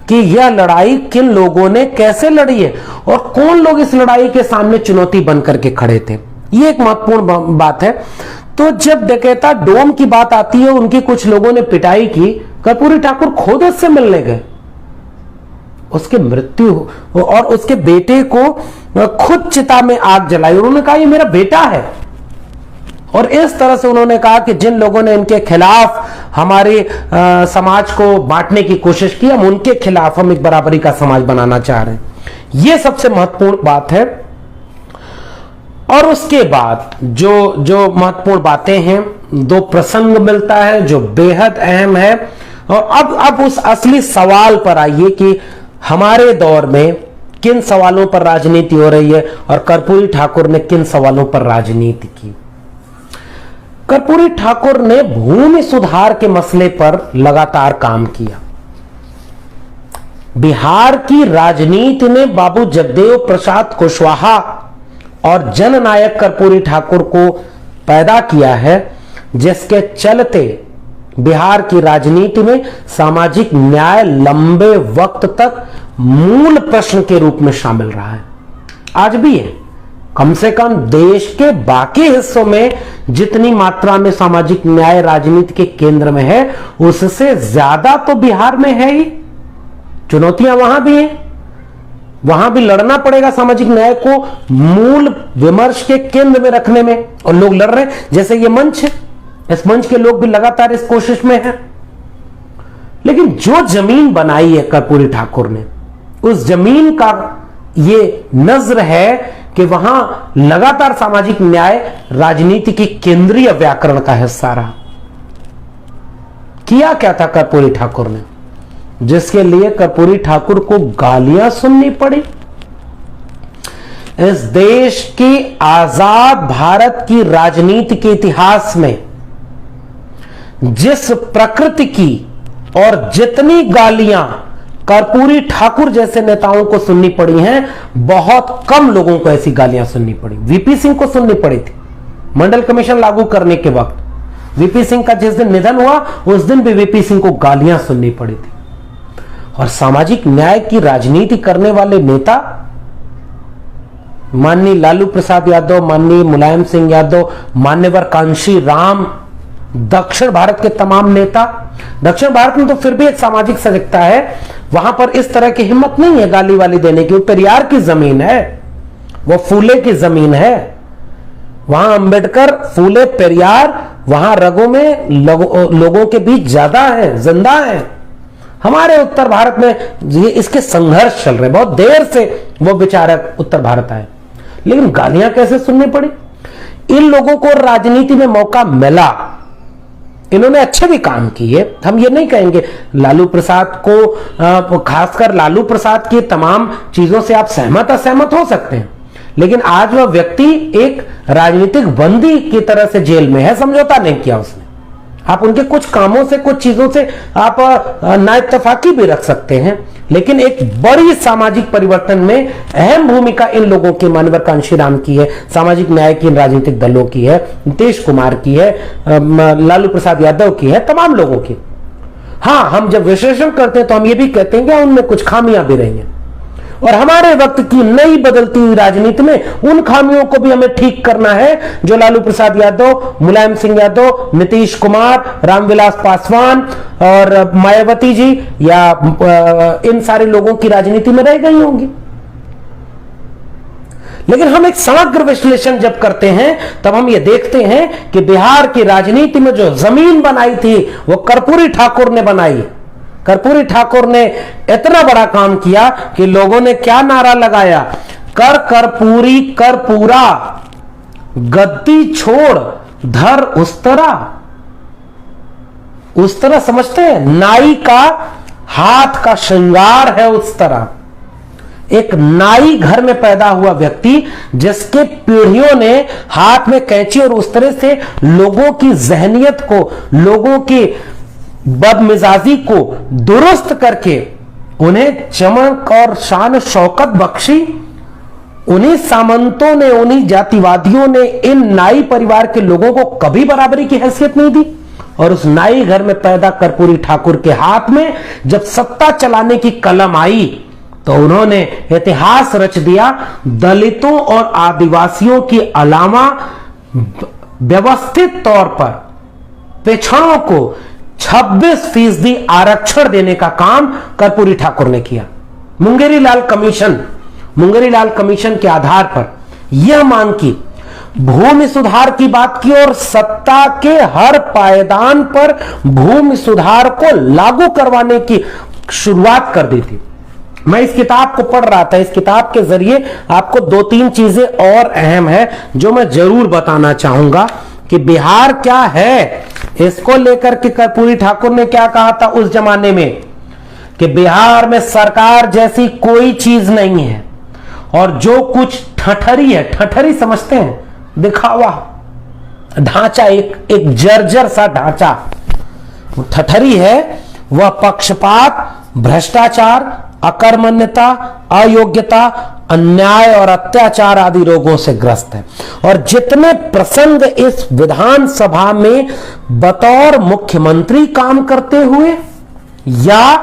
कि यह लड़ाई किन लोगों ने कैसे लड़ी है और कौन लोग इस लड़ाई के सामने चुनौती बनकर के खड़े थे। यह एक महत्वपूर्ण बात है। तो जब डकैता डोम की बात आती है, उनकी कुछ लोगों ने पिटाई की, कर्पूरी ठाकुर खुद उससे मिलने गए, उसकी मृत्यु और उसके बेटे को खुद चिता में आग जलाई। उन्होंने कहा ये मेरा बेटा है, और इस तरह से उन्होंने कहा कि जिन लोगों ने इनके खिलाफ हमारे समाज को बांटने की कोशिश की, हम उनके खिलाफ हम एक बराबरी का समाज बनाना चाह रहे हैं। यह सबसे महत्वपूर्ण बात है। और उसके बाद जो महत्वपूर्ण बातें हैं, दो प्रसंग मिलता है जो बेहद अहम है। और अब उस असली सवाल पर आइए कि हमारे दौर में किन सवालों पर राजनीति हो रही है और कर्पूरी ठाकुर ने किन सवालों पर राजनीति की। कर्पूरी ठाकुर ने भूमि सुधार के मसले पर लगातार काम किया। बिहार की राजनीति ने बाबू जगदेव प्रसाद कुशवाहा और जननायक कर्पूरी ठाकुर को पैदा किया है, जिसके चलते बिहार की राजनीति में सामाजिक न्याय लंबे वक्त तक मूल प्रश्न के रूप में शामिल रहा है, आज भी है। कम से कम देश के बाकी हिस्सों में जितनी मात्रा में सामाजिक न्याय राजनीति के केंद्र में है, उससे ज्यादा तो बिहार में है ही। चुनौतियां वहां भी हैं, वहां भी लड़ना पड़ेगा सामाजिक न्याय को मूल विमर्श के केंद्र में रखने में, और लोग लड़ रहे हैं। जैसे ये मंच है, इस मंच के लोग भी लगातार इस कोशिश में हैं। लेकिन जो जमीन बनाई है कर्पूरी ठाकुर ने, उस जमीन का ये नज्र है कि वहां लगातार सामाजिक न्याय राजनीति की केंद्रीय व्याकरण का हिस्सा रहा। किया क्या था कर्पूरी ठाकुर ने, जिसके लिए कर्पूरी ठाकुर को गालियां सुननी पड़ी। इस देश की आजाद भारत की राजनीति के इतिहास में जिस प्रकृति की और जितनी गालियां कर्पूरी ठाकुर जैसे नेताओं को सुननी पड़ी हैं, बहुत कम लोगों को ऐसी गालियां सुननी पड़ी। वीपी सिंह को सुननी पड़ी थी मंडल कमीशन लागू करने के वक्त। वीपी सिंह का जिस दिन निधन हुआ उस दिन भी वीपी सिंह को गालियां सुननी पड़ी थी। और सामाजिक न्याय की राजनीति करने वाले नेता माननीय लालू प्रसाद यादव, माननीय मुलायम सिंह यादव, मान्यवर कांशी राम, दक्षिण भारत के तमाम नेता, दक्षिण भारत में तो फिर भी एक सामाजिक सजगता है, वहां पर इस तरह की हिम्मत नहीं है गाली वाली देने की। वो पेरियार की जमीन है, वो फूले की जमीन है, वहां अंबेडकर, फूले, पेरियार, वहां रगों में लोगों के बीच ज्यादा है, जिंदा है। हमारे उत्तर भारत में ये इसके संघर्ष चल रहे, बहुत देर से वो विचारक उत्तर भारत आए, लेकिन गालियां कैसे सुननी पड़ी। इन लोगों को राजनीति में मौका मिला, इन्होंने अच्छे भी काम किए, हम ये नहीं कहेंगे। लालू प्रसाद को, खासकर लालू प्रसाद की तमाम चीजों से आप सहमत असहमत हो सकते हैं, लेकिन आज वह व्यक्ति एक राजनीतिक बंदी की तरह से जेल में है, समझौता नहीं किया उसने। आप उनके कुछ कामों से, कुछ चीजों से आप नाइत्तेफाकी भी रख सकते हैं, लेकिन एक बड़ी सामाजिक परिवर्तन में अहम भूमिका इन लोगों की, मान्यवर कांशीराम की है, सामाजिक न्याय की राजनीतिक दलों की है, नीतीश कुमार की है, लालू प्रसाद यादव की है, तमाम लोगों की। हाँ, हम जब विश्लेषण करते हैं तो हम ये भी कहते हैं कि उनमें कुछ खामियां भी रही हैं, और हमारे वक्त की नई बदलती हुई राजनीति में उन खामियों को भी हमें ठीक करना है जो लालू प्रसाद यादव, मुलायम सिंह यादव, नीतीश कुमार, रामविलास पासवान और मायावती जी या इन सारे लोगों की राजनीति में रह गई होंगी। लेकिन हम एक समग्र विश्लेषण जब करते हैं तब हम ये देखते हैं कि बिहार की राजनीति में जो जमीन बनाई थी वो कर्पूरी ठाकुर ने बनाई। कर्पूरी ठाकुर ने इतना बड़ा काम किया कि लोगों ने क्या नारा लगाया, कर कर्पूरी कर पूरा, गद्दी छोड़ धर उस्तरा। उस्तरा समझते हैं, नाई का हाथ का श्रृंगार है उस्तरा। एक नाई घर में पैदा हुआ व्यक्ति जिसके पीढ़ियों ने हाथ में कैंची और उस्तरे से लोगों की जहनियत को, लोगों की बदमिजाजी को दुरुस्त करके उन्हें चमक और शान शौकत बख्शी। उन्हीं सामंतों ने, उन्हीं जातिवादियों ने इन नाई परिवार के लोगों को कभी बराबरी की हैसियत नहीं दी, और उस नाई घर में पैदा कर्पूरी ठाकुर के हाथ में जब सत्ता चलाने की कलम आई तो उन्होंने इतिहास रच दिया। दलितों और आदिवासियों के अलावा व्यवस्थित तौर पर पिछड़ों को 26% आरक्षण देने का काम कर्पूरी ठाकुर ने किया। मुंगेरी लाल कमीशन के आधार पर यह मांग की, भूमि सुधार की बात की और सत्ता के हर पायदान पर भूमि सुधार को लागू करवाने की शुरुआत कर दी थी। मैं इस किताब को पढ़ रहा था, इस किताब के जरिए आपको 2-3 चीजें और अहम है जो मैं जरूर बताना चाहूंगा कि बिहार क्या है, इसको लेकर के कर्पूरी ठाकुर ने क्या कहा था उस जमाने में कि बिहार में सरकार जैसी कोई चीज नहीं है, और जो कुछ ठठरी है, ठठरी समझते हैं, दिखावा ढांचा, एक जर्जर सा ढांचा ठठरी है, वह पक्षपात, भ्रष्टाचार, अकर्मण्यता, अयोग्यता, अन्याय और अत्याचार आदि रोगों से ग्रस्त है। और जितने प्रसंग इस विधानसभा में बतौर मुख्यमंत्री काम करते हुए या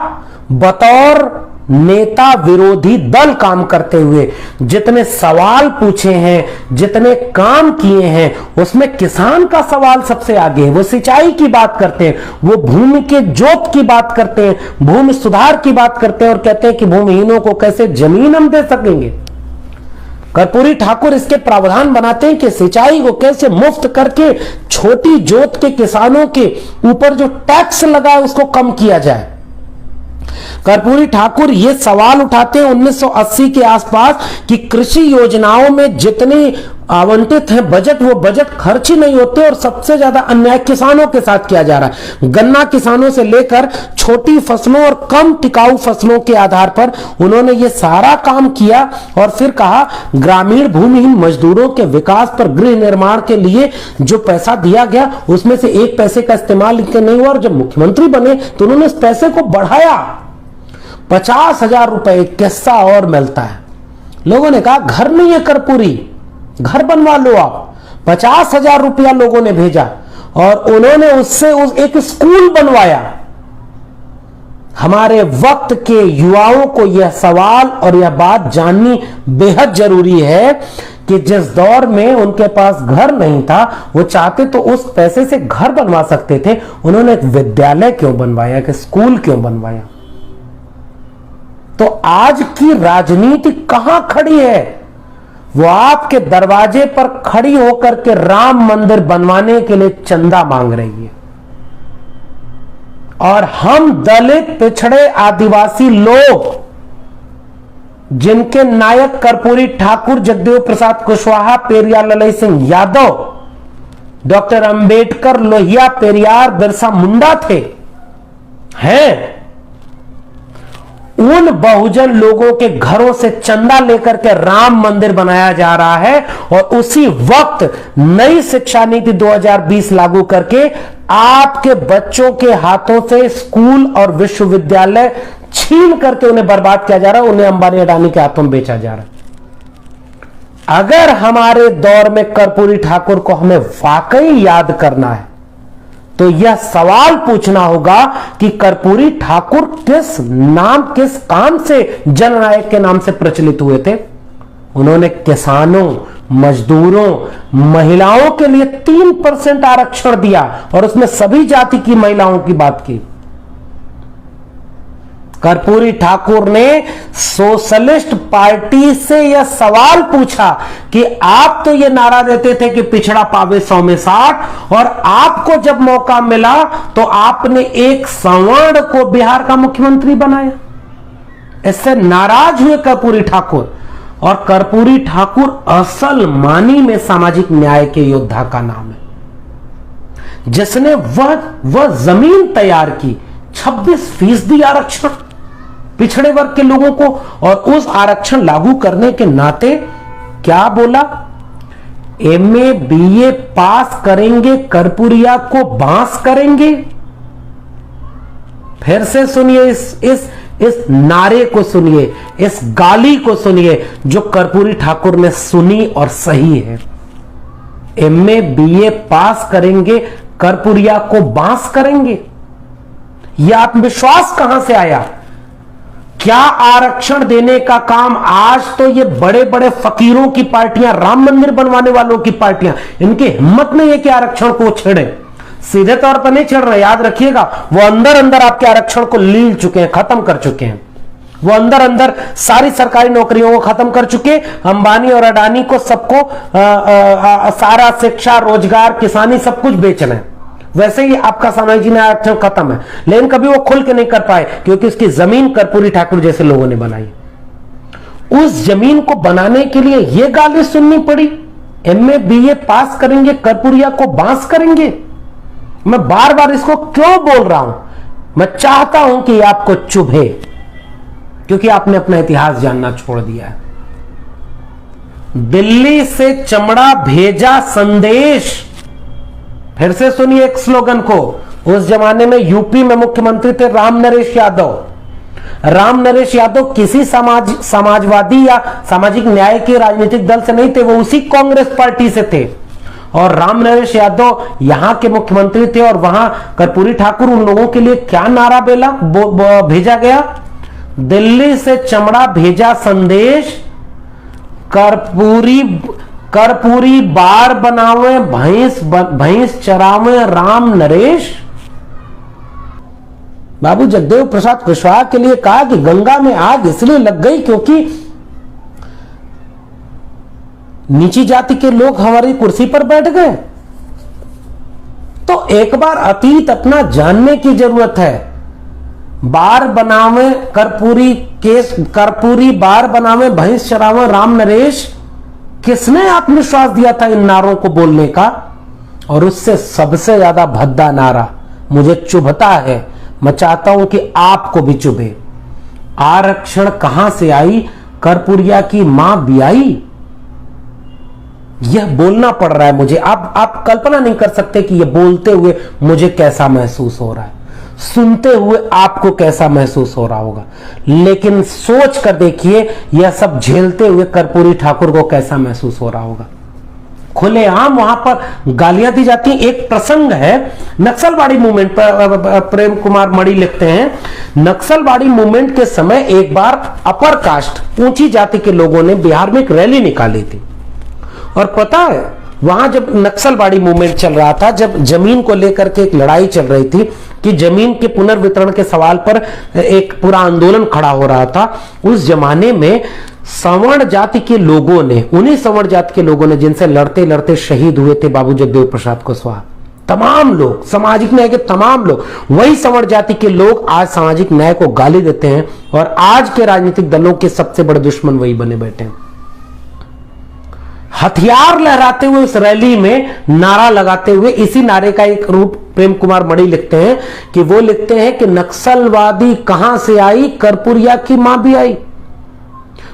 बतौर नेता विरोधी दल काम करते हुए जितने सवाल पूछे हैं, जितने काम किए हैं, उसमें किसान का सवाल सबसे आगे है। वो सिंचाई की बात करते हैं, वो भूमि के जोत की बात करते हैं, भूमि सुधार की बात करते हैं और कहते हैं कि भूमिहीनों को कैसे जमीन हम दे सकेंगे। कर्पूरी ठाकुर इसके प्रावधान बनाते हैं कि सिंचाई को कैसे मुफ्त करके छोटी जोत के किसानों के ऊपर जो टैक्स लगा है उसको कम किया जाए। कर्पूरी ठाकुर ये सवाल उठाते हैं 1980 के आसपास कि कृषि योजनाओं में जितनी आवंटित है बजट, वो बजट खर्च ही नहीं होते और सबसे ज्यादा अन्याय किसानों के साथ किया जा रहा है। गन्ना किसानों से लेकर छोटी फसलों और कम टिकाऊ फसलों के आधार पर उन्होंने ये सारा काम किया और फिर कहा ग्रामीण भूमिहीन मजदूरों के विकास पर गृह निर्माण के लिए जो पैसा दिया गया उसमें से एक पैसे का इस्तेमाल नहीं हुआ और जब मुख्यमंत्री बने तो उन्होंने इस पैसे को बढ़ाया। 50,000 रुपए किस्सा और मिलता है। लोगों ने कहा घर नहीं है कर्पूरी, घर बनवा लो आप। 50,000 रुपया लोगों ने भेजा और उन्होंने उससे एक स्कूल बनवाया। हमारे वक्त के युवाओं को यह सवाल और यह बात जाननी बेहद जरूरी है कि जिस दौर में उनके पास घर नहीं था, वो चाहते तो उस पैसे से घर बनवा सकते थे, उन्होंने एक विद्यालय क्यों बनवाया, एक स्कूल क्यों बनवाया? तो आज की राजनीति कहां खड़ी है? वो आपके दरवाजे पर खड़ी होकर के राम मंदिर बनवाने के लिए चंदा मांग रही है और हम दलित, पिछड़े, आदिवासी लोग जिनके नायक कर्पूरी ठाकुर, जगदेव प्रसाद कुशवाहा, पेरियार ललई सिंह यादव, डॉक्टर अंबेडकर, लोहिया, पेरियार, बिरसा मुंडा थे, हैं, उन बहुजन लोगों के घरों से चंदा लेकर के राम मंदिर बनाया जा रहा है और उसी वक्त नई शिक्षा नीति 2020 लागू करके आपके बच्चों के हाथों से स्कूल और विश्वविद्यालय छीन करके उन्हें बर्बाद किया जा रहा है, उन्हें अंबानी अडानी के हाथों में बेचा जा रहा है। अगर हमारे दौर में कर्पूरी ठाकुर को हमें वाकई याद करना है तो यह सवाल पूछना होगा कि कर्पूरी ठाकुर किस काम से जननायक के नाम से प्रचलित हुए थे। उन्होंने किसानों, मजदूरों, महिलाओं के लिए 3% आरक्षण दिया और उसमें सभी जाति की महिलाओं की बात की। कर्पूरी ठाकुर ने सोशलिस्ट पार्टी से यह सवाल पूछा कि आप तो यह नारा देते थे कि पिछड़ा पावे 100 में 60 और आपको जब मौका मिला तो आपने एक सवर्ण को बिहार का मुख्यमंत्री बनाया। इससे नाराज हुए कर्पूरी ठाकुर और कर्पूरी ठाकुर असल मानी में सामाजिक न्याय के योद्धा का नाम है, जिसने वह जमीन तैयार की 26% आरक्षण पिछड़े वर्ग के लोगों को और उस आरक्षण लागू करने के नाते क्या बोला, एमए बीए पास करेंगे कर्पूरिया को बांस करेंगे। फिर से सुनिए इस नारे को सुनिए, इस गाली को सुनिए जो कर्पूरी ठाकुर ने सुनी और सही है। एमए बीए पास करेंगे कर्पूरिया को बांस करेंगे। यह आत्मविश्वास कहां से आया? क्या आरक्षण देने का काम आज तो ये बड़े बड़े फकीरों की पार्टियां, राम मंदिर बनवाने वालों की पार्टियां, इनकी हिम्मत नहीं है कि आरक्षण को छेड़े। सीधे तौर पर नहीं छेड़ रहे, याद रखिएगा, वो अंदर अंदर आपके आरक्षण को लील चुके हैं, खत्म कर चुके हैं। वो अंदर अंदर सारी सरकारी नौकरियों को खत्म कर चुके। अंबानी और अडानी को सबको सारा शिक्षा, रोजगार, किसानी सब कुछ बेचना है। वैसे ही आपका सामाजिक न्याय आरक्षण खत्म है, लेकिन कभी वो खुल के नहीं कर पाए क्योंकि उसकी जमीन कर्पूरी ठाकुर जैसे लोगों ने बनाई। उस जमीन को बनाने के लिए ये गाली सुननी पड़ी, एमए बीए पास करेंगे कर्पूरिया को बांस करेंगे। मैं बार बार इसको क्यों बोल रहा हूं? मैं चाहता हूं कि आपको चुभे, क्योंकि आपने अपना इतिहास जानना छोड़ दिया है। दिल्ली से चमड़ा भेजा संदेश, फिर से सुनिए एक स्लोगन को। उस जमाने में यूपी में मुख्यमंत्री थे राम नरेश यादव। राम नरेश यादव किसी समाजवादी या सामाजिक न्याय के राजनीतिक दल से नहीं थे, वो उसी कांग्रेस पार्टी से थे। और राम नरेश यादव यहां के मुख्यमंत्री थे और वहां कर्पूरी ठाकुर उन लोगों के लिए क्या नारा भेजा गया? दिल्ली से चमड़ा भेजा संदेश, कर्पूरी बार बनावे, भैंस चरावे राम नरेश। बाबू जगदेव प्रसाद कुशवाहा के लिए कहा कि गंगा में आग इसलिए लग गई क्योंकि नीची जाति के लोग हमारी कुर्सी पर बैठ गए। तो एक बार अतीत अपना जानने की जरूरत है। बार बनावे कर्पूरी बार बनावे, भैंस चरावे राम नरेश, किसने आत्मविश्वास दिया था इन नारों को बोलने का? और उससे सबसे ज्यादा भद्दा नारा मुझे चुभता है, मैं चाहता हूं कि आपको भी चुभे। आरक्षण कहां से आई, कर्पूरिया की मां बियाई। यह बोलना पड़ रहा है मुझे। आप कल्पना नहीं कर सकते कि यह बोलते हुए मुझे कैसा महसूस हो रहा है, सुनते हुए आपको कैसा महसूस हो रहा होगा। लेकिन सोच कर देखिए, यह सब झेलते हुए कर्पूरी ठाकुर को कैसा महसूस हो रहा होगा। खुलेआम वहां पर गालियां दी जाती हैं। एक प्रसंग है नक्सलवाड़ी मूवमेंट पर, प्रेम कुमार मणि लिखते हैं, नक्सलवाड़ी मूवमेंट के समय एक बार अपर कास्ट, ऊंची जाति के लोगों ने बिहार में एक रैली निकाली थी। और पता है, वहां जब नक्सलवाड़ी मूवमेंट चल रहा था, जब जमीन को लेकर के एक लड़ाई चल रही थी कि जमीन के पुनर्वितरण के सवाल पर एक पूरा आंदोलन खड़ा हो रहा था, उस जमाने में सवर्ण जाति के लोगों ने, उन्हीं सवर्ण जाति के लोगों ने जिनसे लड़ते लड़ते शहीद हुए थे बाबू जगदेव प्रसाद कुशवाहा, तमाम लोग, सामाजिक न्याय के तमाम लोग, वही सवर्ण जाति के लोग आज सामाजिक न्याय को गाली देते हैं। और आज के राजनीतिक दलों के सबसे बड़े दुश्मन वही बने बैठे हैं। हथियार लहराते हुए उस रैली में नारा लगाते हुए, इसी नारे का एक रूप प्रेम कुमार मणि लिखते हैं कि वो लिखते हैं कि नक्सलवादी कहां से आई, कर्पूरिया की मां भी आई।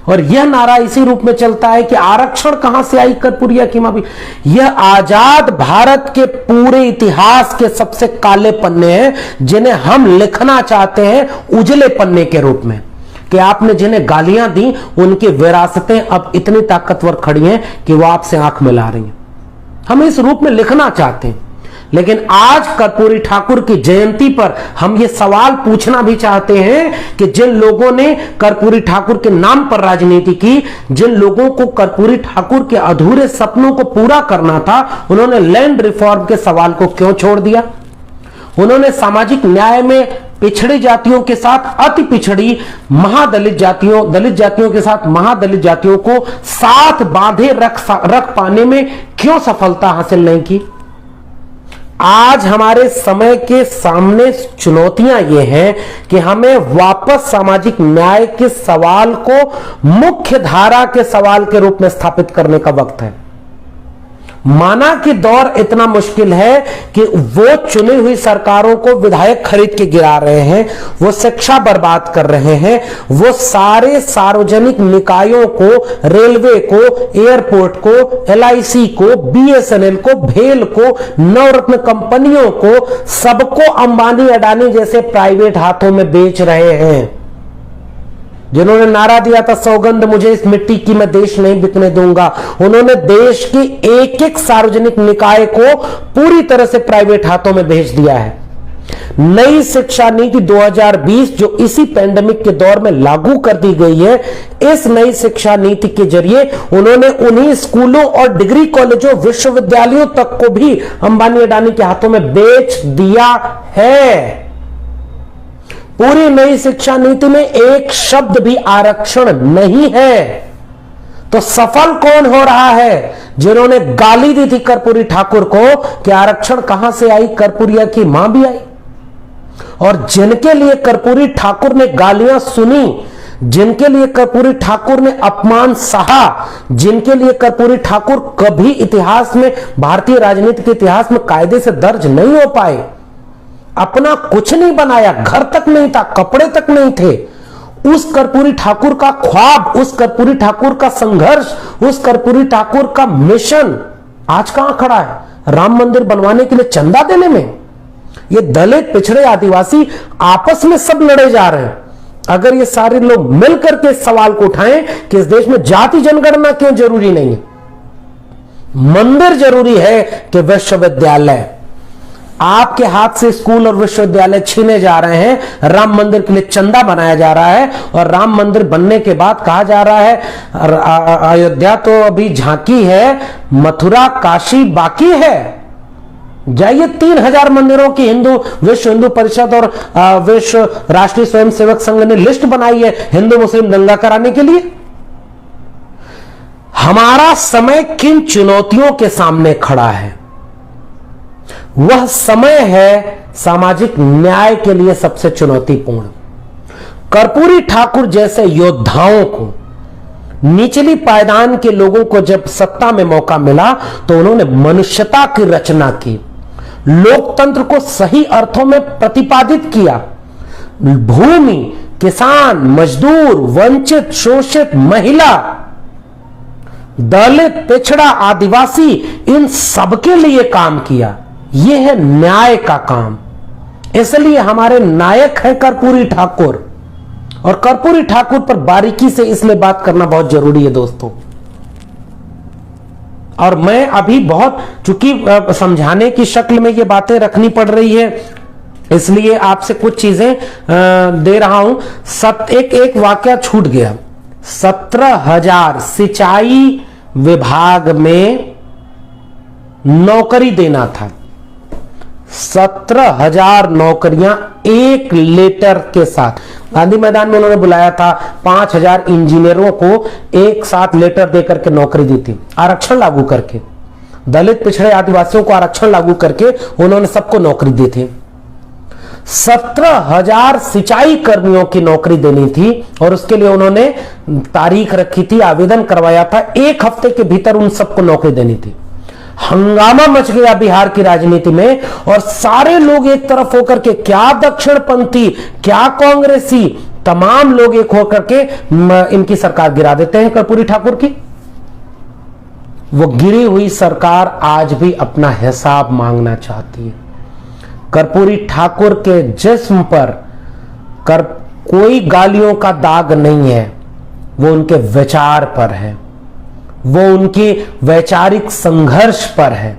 और यह नारा इसी रूप में चलता है कि आरक्षण कहां से आई, कर्पूरिया की मां भी। यह आजाद भारत के पूरे इतिहास के सबसे काले पन्ने हैं, जिन्हें हम लिखना चाहते हैं उजले पन्ने के रूप में। कि आपने जिन्हें गालियां दी, उनकी विरासतें अब इतनी ताकतवर खड़ी हैं कि वो आपसे आंख मिला रही हैं। हम इस रूप में लिखना चाहते हैं। लेकिन आज कर्पूरी ठाकुर की जयंती पर हम ये सवाल पूछना भी चाहते हैं कि जिन लोगों ने कर्पूरी ठाकुर के नाम पर राजनीति की, जिन लोगों को कर्पूरी ठाकुर के अधूरे सपनों को पूरा करना था, उन्होंने लैंड रिफॉर्म के सवाल को क्यों छोड़ दिया? उन्होंने सामाजिक न्याय में पिछड़ी जातियों के साथ अति पिछड़ी महादलित जातियों, दलित जातियों के साथ महादलित जातियों को साथ बांधे रख पाने में क्यों सफलता हासिल नहीं की? आज हमारे समय के सामने चुनौतियां ये हैं कि हमें वापस सामाजिक न्याय के सवाल को मुख्य धारा के सवाल के रूप में स्थापित करने का वक्त है। माना कि दौर इतना मुश्किल है कि वो चुनी हुई सरकारों को विधायक खरीद के गिरा रहे हैं, वो शिक्षा बर्बाद कर रहे हैं, वो सारे सार्वजनिक निकायों को, रेलवे को, एयरपोर्ट को, LIC को, BSNL को, भेल को, नवरत्न कंपनियों को, सबको अंबानी अडानी जैसे प्राइवेट हाथों में बेच रहे हैं। जिन्होंने नारा दिया था, सौगंध मुझे इस मिट्टी की, मैं देश नहीं बिकने दूंगा, उन्होंने देश की एक एक सार्वजनिक निकाय को पूरी तरह से प्राइवेट हाथों में भेज दिया है। नई शिक्षा नीति 2020 जो इसी पैंडेमिक के दौर में लागू कर दी गई है, इस नई शिक्षा नीति के जरिए उन्होंने उन्हीं स्कूलों और डिग्री कॉलेजों, विश्वविद्यालयों तक को भी अंबानी अडानी के हाथों में बेच दिया है। पूरी नई शिक्षा नीति में एक शब्द भी आरक्षण नहीं है। तो सफल कौन हो रहा है? जिन्होंने गाली दी थी कर्पूरी ठाकुर को कि आरक्षण कहां से आई, कर्पूरिया की मां भी आई। और जिनके लिए कर्पूरी ठाकुर ने गालियां सुनी, जिनके लिए कर्पूरी ठाकुर ने अपमान सहा, जिनके लिए कर्पूरी ठाकुर कभी इतिहास में, भारतीय राजनीति के इतिहास में कायदे से दर्ज नहीं हो पाए, अपना कुछ नहीं बनाया, घर तक नहीं था, कपड़े तक नहीं थे, उस कर्पूरी ठाकुर का ख्वाब, उस कर्पूरी ठाकुर का संघर्ष, उस कर्पूरी ठाकुर का मिशन आज कहां खड़ा है? राम मंदिर बनवाने के लिए चंदा देने में। ये दलित, पिछड़े, आदिवासी आपस में सब लड़े जा रहे हैं। अगर ये सारे लोग मिलकर के इस सवाल को उठाएं कि इस देश में जाति जनगणना क्यों जरूरी नहीं है, मंदिर जरूरी है कि विश्वविद्यालय, आपके हाथ से स्कूल और विश्वविद्यालय छीने जा रहे हैं, राम मंदिर के लिए चंदा बनाया जा रहा है। और राम मंदिर बनने के बाद कहा जा रहा है अयोध्या तो अभी झांकी है, मथुरा काशी बाकी है। जाइए, 3000 मंदिरों की विश्व हिंदू परिषद और विश्व राष्ट्रीय स्वयंसेवक संघ ने लिस्ट बनाई है हिंदू मुस्लिम दंगा कराने के लिए। हमारा समय किन चुनौतियों के सामने खड़ा है? वह समय है सामाजिक न्याय के लिए सबसे चुनौतीपूर्ण। कर्पूरी ठाकुर जैसे योद्धाओं को निचली पायदान के लोगों को जब सत्ता में मौका मिला तो उन्होंने मनुष्यता की रचना की, लोकतंत्र को सही अर्थों में प्रतिपादित किया। भूमि, किसान, मजदूर, वंचित, शोषित, महिला, दलित, पिछड़ा, आदिवासी, इन सबके लिए काम किया। यह है न्याय का काम। इसलिए हमारे नायक है कर्पूरी ठाकुर, और कर्पूरी ठाकुर पर बारीकी से इसलिए बात करना बहुत जरूरी है दोस्तों। और मैं अभी बहुत, चूंकि समझाने की शक्ल में ये बातें रखनी पड़ रही है, इसलिए आपसे कुछ चीजें दे रहा हूं। एक वाक्य छूट गया। 17,000 सिंचाई विभाग में नौकरी देना था। 17,000 नौकरियां एक लेटर के साथ। गांधी मैदान में उन्होंने बुलाया था, 5,000 इंजीनियरों को एक साथ लेटर देकर के नौकरी दी थी, आरक्षण लागू करके। दलित, पिछड़े, आदिवासियों को आरक्षण लागू करके उन्होंने सबको नौकरी दी थी। 17,000 सिंचाई कर्मियों की नौकरी देनी थी और उसके लिए उन्होंने तारीख रखी थी, आवेदन करवाया था। 1 हफ्ते के भीतर उन सबको नौकरी देनी थी। हंगामा मच गया बिहार की राजनीति में, और सारे लोग एक तरफ होकर के, क्या दक्षिणपंथी, क्या कांग्रेसी, तमाम लोग एक होकर के इनकी सरकार गिरा देते हैं कर्पूरी ठाकुर की। वो गिरी हुई सरकार आज भी अपना हिसाब मांगना चाहती है। कर्पूरी ठाकुर के जिस्म पर कोई गालियों का दाग नहीं है, वो उनके विचार पर है, वो उनकी वैचारिक संघर्ष पर है।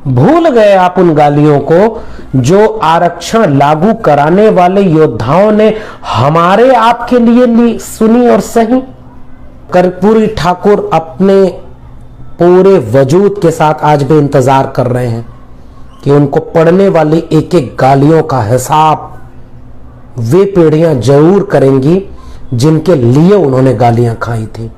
भूल गए आप उन गालियों को जो आरक्षण लागू कराने वाले योद्धाओं ने हमारे आपके लिए सुनी और सही। कर्पूरी ठाकुर अपने पूरे वजूद के साथ आज भी इंतजार कर रहे हैं कि उनको पड़ने वाली एक एक गालियों का हिसाब वे पीढ़ियां जरूर करेंगी जिनके लिए उन्होंने गालियां खाई थी।